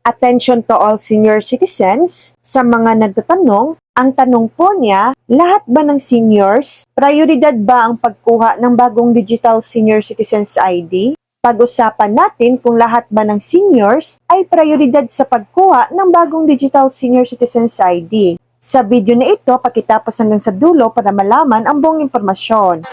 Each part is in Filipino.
Attention to all senior citizens. Sa mga nagtatanong, ang tanong po niya, lahat ba ng seniors, prioridad ba ang pagkuha ng bagong Digital Senior Citizens ID? Pag-usapan natin kung lahat ba ng seniors ay prioridad sa pagkuha ng bagong Digital Senior Citizens ID. Sa video na ito, pakitapos hanggang sa dulo para malaman ang buong impormasyon.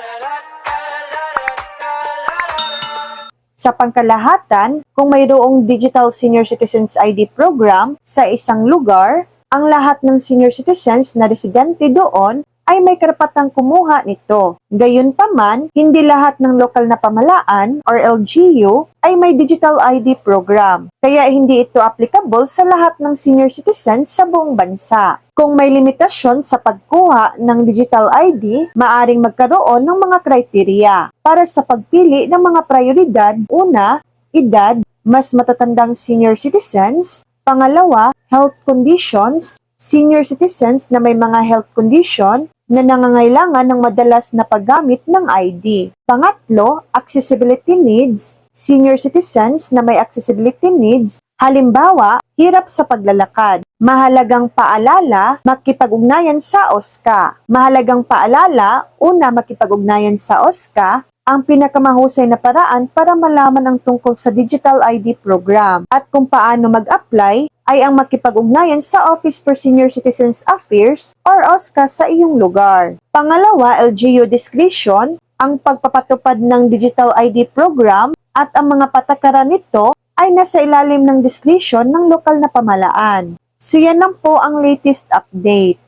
Sa pangkalahatan, kung mayroong Digital Senior Citizens ID program sa isang lugar, ang lahat ng senior citizens na residente doon ay may karapatang kumuha nito. Gayunpaman, hindi lahat ng lokal na pamahalaan or LGU ay may Digital ID program, kaya hindi ito applicable sa lahat ng senior citizens sa buong bansa. Kung may limitasyon sa pagkuha ng Digital ID, maaring magkaroon ng mga kriteriya para sa pagpili ng mga prioridad. Una, edad, mas matatandang senior citizens. Pangalawa, health conditions, senior citizens na may mga health condition na nangangailangan ng madalas na paggamit ng ID. Pangatlo, accessibility needs, senior citizens na may accessibility needs. Halimbawa, hirap sa paglalakad. Mahalagang paalala, makipag-ugnayan sa OSCA. Mahalagang paalala, una, makipag-ugnayan sa OSCA, ang pinakamahusay na paraan para malaman ang tungkol sa Digital ID program at kung paano mag-apply ay ang makipag-ugnayan sa Office for Senior Citizens Affairs or OSCA sa iyong lugar. Pangalawa, LGU discretion, ang pagpapatupad ng Digital ID program at ang mga patakaran nito ay nasa ilalim ng discretion ng lokal na pamahalaan. So yan lang po ang latest update.